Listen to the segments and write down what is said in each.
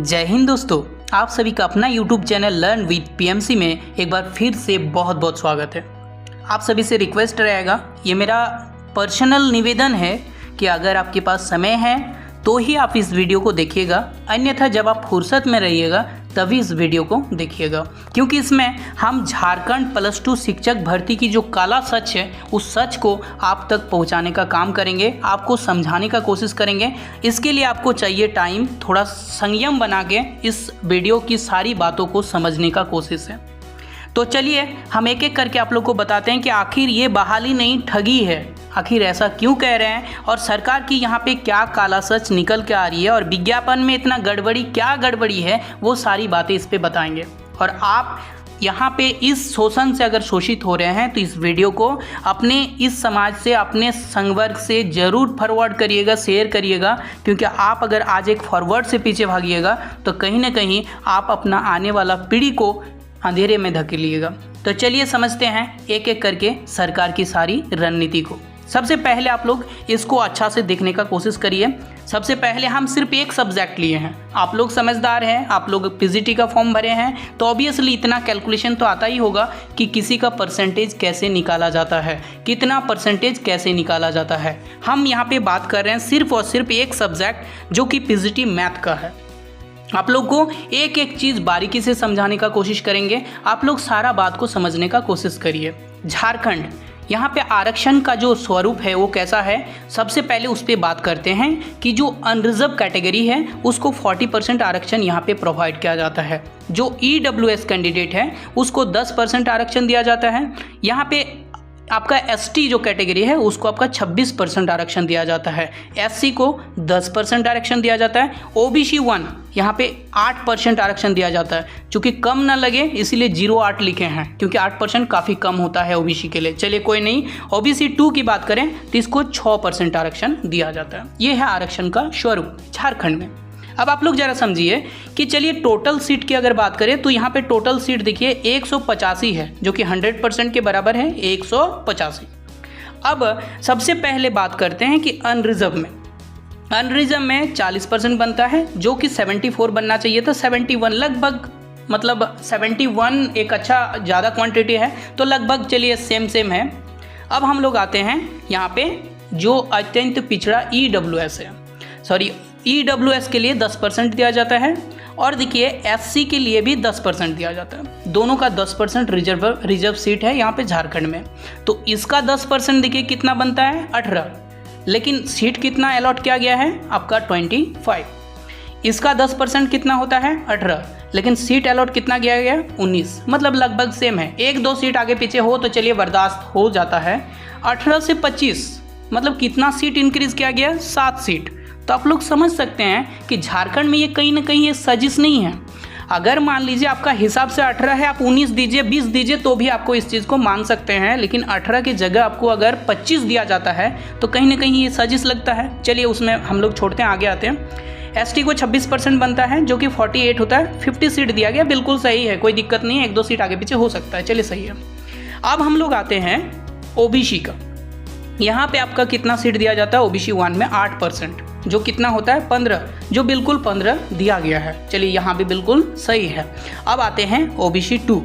जय हिंद दोस्तों, आप सभी का अपना YouTube channel learn with PMC में एक बार फिर से बहुत बहुत स्वागत है। आप सभी से रिक्वेस्ट रहेगा, ये मेरा पर्सनल निवेदन है कि अगर आपके पास समय है तो ही आप इस वीडियो को देखिएगा, अन्यथा जब आप फुर्सत में रहिएगा तभी इस वीडियो को देखिएगा, क्योंकि इसमें हम झारखंड +2 शिक्षक भर्ती की जो काला सच है उस सच को आप तक पहुंचाने का काम करेंगे, आपको समझाने का कोशिश करेंगे। इसके लिए आपको चाहिए टाइम, थोड़ा संयम बना के इस वीडियो की सारी बातों को समझने का कोशिश है। तो चलिए हम एक एक करके आप लोग को बताते हैं कि आखिर ये बहाली नहीं ठगी है, आखिर ऐसा क्यों कह रहे हैं और सरकार की यहाँ पे क्या काला सच निकल के आ रही है और विज्ञापन में इतना गड़बड़ी क्या गड़बड़ी है, वो सारी बातें इस पे बताएंगे। और आप यहाँ पे इस शोषण से अगर शोषित हो रहे हैं तो इस वीडियो को अपने इस समाज से, अपने संवर्ग से ज़रूर फॉरवर्ड करिएगा, शेयर करिएगा, क्योंकि आप अगर आज एक फॉरवर्ड से पीछे भागिएगा तो कहीं ना कहीं आप अपना आने वाला पीढ़ी को अंधेरे में धकेलिएगा। तो चलिए समझते हैं एक एक करके सरकार की सारी रणनीति को। सबसे पहले आप लोग इसको अच्छा से देखने का कोशिश करिए। सबसे पहले हम सिर्फ एक सब्जेक्ट लिए हैं, आप लोग समझदार हैं, आप लोग पीजीटी का फॉर्म भरे हैं तो ऑब्वियसली इतना कैलकुलेशन तो आता ही होगा कि किसी का परसेंटेज कैसे निकाला जाता है, कितना परसेंटेज कैसे निकाला जाता है। हम यहाँ पे बात कर रहे हैं सिर्फ और सिर्फ एक सब्जेक्ट जो कि पीजीटी मैथ का है। आप लोग को एक एक चीज़ बारीकी से समझाने का कोशिश करेंगे, आप लोग सारा बात को समझने का कोशिश करिए। झारखंड यहाँ पे आरक्षण का जो स्वरूप है वो कैसा है, सबसे पहले उस पर बात करते हैं कि जो अनरिजर्व कैटेगरी है उसको 40% आरक्षण यहाँ पे प्रोवाइड किया जाता है। जो EWS कैंडिडेट है उसको 10% आरक्षण दिया जाता है। यहाँ पे आपका ST जो कैटेगरी है उसको आपका 26% आरक्षण दिया जाता है। SC को 10% आरक्षण दिया जाता है। OBC 1 यहाँ पे 8% आरक्षण दिया जाता है। चूँकि कम ना लगे इसीलिए 0.8 लिखे हैं, क्योंकि 8% काफ़ी कम होता है OBC के लिए। चलिए कोई नहीं, OBC 2 की बात करें तो इसको 6% आरक्षण दिया जाता है। ये है आरक्षण का स्वरूप झारखंड में। अब आप लोग ज़रा समझिए कि चलिए टोटल सीट की अगर बात करें तो यहाँ पे टोटल सीट देखिए 185 है, जो कि 100% के बराबर है 185। अब सबसे पहले बात करते हैं कि अनरिजर्व में 40% बनता है, जो कि 74 बनना चाहिए था। 71 लगभग, मतलब 71 एक अच्छा ज़्यादा क्वांटिटी है, तो लगभग चलिए सेम है। अब हम लोग आते हैं यहाँ पे जो अत्यंत पिछड़ा EWS है, EWS के लिए 10% दिया जाता है और देखिए SC के लिए भी 10% दिया जाता है। दोनों का 10% रिजर्व सीट है यहाँ पे झारखंड में। तो इसका 10% देखिए कितना बनता है 18, लेकिन सीट कितना अलॉट किया गया है आपका 25। इसका 10% कितना होता है 18, लेकिन सीट अलॉट कितना किया गया 19, मतलब लगभग सेम है। 1-2 सीट आगे पीछे हो तो चलिए बर्दाश्त हो जाता है। 18 से 25 मतलब कितना सीट इंक्रीज किया गया 7 सीट। तो आप लोग समझ सकते हैं कि झारखंड में ये कहीं ना कहीं ये साजिश नहीं है। अगर मान लीजिए आपका हिसाब से 18 है, आप 19 दीजिए 20 दीजिए तो भी आपको इस चीज़ को मान सकते हैं, लेकिन 18 की जगह आपको अगर 25 दिया जाता है तो कहीं ना कहीं ये साजिश लगता है। चलिए उसमें हम लोग छोड़ते हैं, आगे आते हैं। ST को 26% बनता है, जो कि 48 होता है। 50 सीट दिया गया, बिल्कुल सही है, कोई दिक्कत नहीं है, 1-2 सीट आगे पीछे हो सकता है, चलिए सही है। अब हम लोग आते हैं OBC का। यहाँ पे आपका कितना सीट दिया जाता है OBC 1 में 8%, जो कितना होता है 15, जो बिल्कुल 15 दिया गया है। चलिए यहाँ भी बिल्कुल सही है। अब आते हैं OBC 2,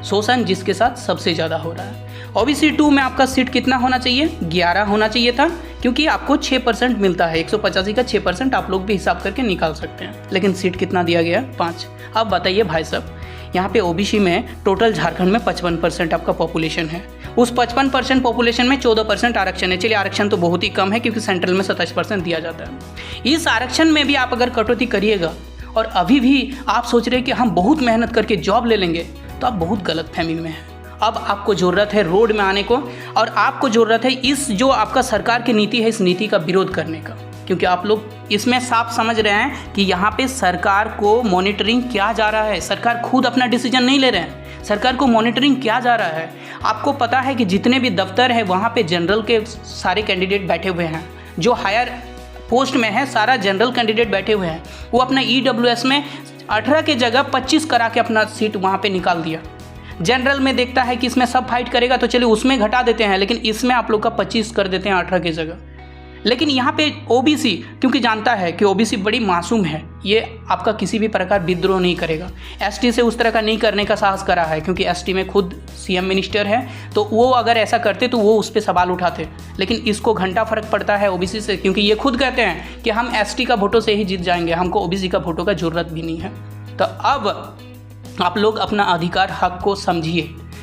शोषण जिसके साथ सबसे ज़्यादा हो रहा है। OBC 2 में आपका सीट कितना होना चाहिए 11 होना चाहिए था, क्योंकि आपको 6% मिलता है। 185 का 6% आप लोग भी हिसाब करके निकाल सकते हैं, लेकिन सीट कितना दिया गया 5। अब बताइए भाई साहब, यहाँ पे OBC में टोटल झारखंड में 55% आपका पॉपुलेशन है। उस 55% पॉपुलेशन में 14% आरक्षण है। चलिए आरक्षण तो बहुत ही कम है, क्योंकि सेंट्रल में 27% दिया जाता है। इस आरक्षण में भी आप अगर कटौती करिएगा और अभी भी आप सोच रहे हैं कि हम बहुत मेहनत करके जॉब ले लेंगे, तो आप बहुत गलतफहमी में हैं। अब आपको ज़रूरत है रोड में आने को, और आपको ज़रूरत है इस जो आपका सरकार की नीति है इस नीति का विरोध करने का, क्योंकि आप लोग इसमें साफ समझ रहे हैं कि यहाँ पे सरकार को मॉनिटरिंग किया जा रहा है। सरकार खुद अपना डिसीजन नहीं ले रहे हैं, सरकार को मॉनिटरिंग किया जा रहा है। आपको पता है कि जितने भी दफ्तर है वहाँ पे जनरल के सारे कैंडिडेट बैठे हुए हैं, जो हायर पोस्ट में है सारा जनरल कैंडिडेट बैठे हुए हैं। वो अपना EWS में 18 के जगह 25 करा के अपना सीट वहाँ पे निकाल दिया। जनरल में देखता है कि इसमें सब फाइट करेगा तो चलिए उसमें घटा देते हैं, लेकिन इसमें आप लोग का 25 कर देते हैं 18 की जगह। लेकिन यहाँ पे ओबीसी क्योंकि जानता है कि ओबीसी बड़ी मासूम है, ये आपका किसी भी प्रकार विद्रोह नहीं करेगा। एसटी से उस तरह का नहीं करने का साहस करा है, क्योंकि एसटी में खुद सीएम मिनिस्टर है, तो वो अगर ऐसा करते तो वो उस पर सवाल उठाते। लेकिन इसको घंटा फर्क पड़ता है ओबीसी से, क्योंकि ये खुद कहते हैं कि हम एसटी का वोटों से ही जीत जाएंगे, हमको ओबीसी का वोटों का जरूरत भी नहीं है। तो अब आप लोग अपना अधिकार हक को समझिए,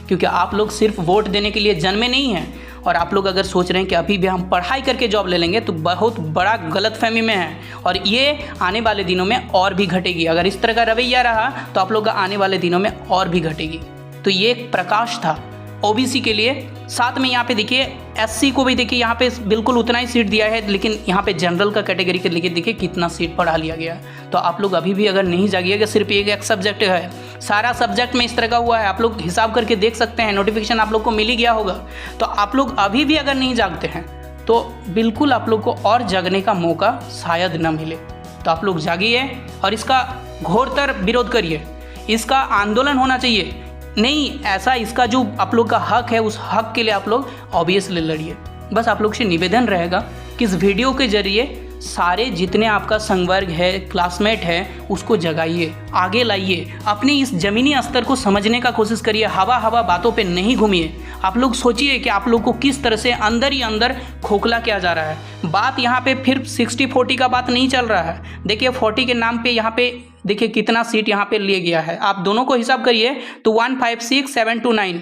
क्योंकि आप लोग सिर्फ वोट देने के लिए जन्मे नहीं हैं। और आप लोग अगर सोच रहे हैं कि अभी भी हम पढ़ाई करके जॉब ले लेंगे तो बहुत बड़ा गलतफहमी में है, और ये आने वाले दिनों में और भी घटेगी। अगर इस तरह का रवैया रहा तो आप लोग का आने वाले दिनों में और भी घटेगी। तो ये एक प्रकाश था ओबीसी के लिए। साथ में यहाँ पे देखिए एससी को भी देखिए यहाँ पे बिल्कुल उतना ही सीट दिया है, लेकिन यहाँ पे जनरल का कैटेगरी के लिए देखिए कितना सीट बढ़ा लिया गया है। तो आप लोग अभी भी अगर नहीं जागिएगा, सिर्फ एक सब्जेक्ट है, सारा सब्जेक्ट में इस तरह का हुआ है, आप लोग हिसाब करके देख सकते हैं, नोटिफिकेशन आप लोग को मिल ही गया होगा। तो आप लोग अभी भी अगर नहीं जागते हैं तो बिल्कुल आप लोग को और जगने का मौका शायद न मिले। तो आप लोग जागिए और इसका घोरतर विरोध करिए, इसका आंदोलन होना चाहिए। नहीं ऐसा, इसका जो आप लोग का हक है उस हक के लिए आप लोग ऑब्वियसली लड़िए। बस आप लोग से निवेदन रहेगा कि इस वीडियो के जरिए सारे जितने आपका संवर्ग है, क्लासमेट है, उसको जगाइए, आगे लाइए, अपने इस ज़मीनी स्तर को समझने का कोशिश करिए। हवा बातों पे नहीं घूमिए। आप लोग सोचिए कि आप लोग को किस तरह से अंदर ही अंदर खोखला किया जा रहा है। बात यहाँ पे फिर 60-40 का बात नहीं चल रहा है। देखिए 40 के नाम पे यहाँ पे देखिए कितना सीट यहाँ पे लिए गया है, आप दोनों को हिसाब करिए तो 156, 729।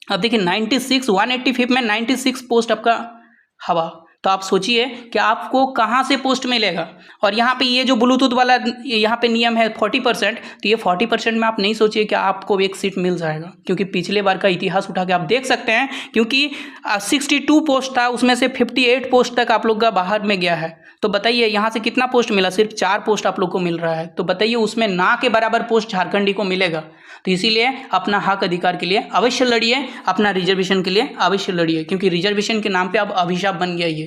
अब देखिए 96, 185 में 96 पोस्ट आपका हवा। तो आप सोचिए कि आपको कहाँ से पोस्ट मिलेगा। और यहाँ पे ये जो ब्लूटूथ वाला यहाँ पे नियम है 40%, तो ये 40% में आप नहीं सोचिए कि आपको एक सीट मिल जाएगा, क्योंकि पिछले बार का इतिहास उठा के आप देख सकते हैं। क्योंकि 62 पोस्ट था, उसमें से 58 पोस्ट तक आप लोग का बाहर में गया है। तो बताइए यहाँ से कितना पोस्ट मिला, सिर्फ 4 पोस्ट आप लोग को मिल रहा है। तो बताइए उसमें ना के बराबर पोस्ट झारखंडी को मिलेगा। तो इसीलिए अपना हक अधिकार के लिए अवश्य लड़िए, अपना रिजर्वेशन के लिए अवश्य लड़िए, क्योंकि रिजर्वेशन के नाम पे अब अभिशाप बन गया ये।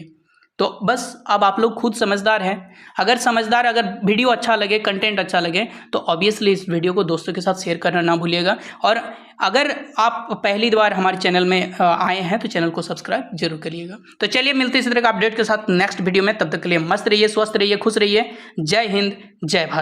तो बस अब आप लोग खुद समझदार हैं। अगर वीडियो अच्छा लगे, कंटेंट अच्छा लगे, तो ऑब्वियसली इस वीडियो को दोस्तों के साथ शेयर करना ना भूलिएगा। और अगर आप पहली बार हमारे चैनल में आए हैं तो चैनल को सब्सक्राइब जरूर करिएगा। तो चलिए मिलते हैं इसी तरह का अपडेट के साथ नेक्स्ट वीडियो में। तब तक के लिए मस्त रहिए, स्वस्थ रहिए, खुश रहिए। जय हिंद, जय भारत।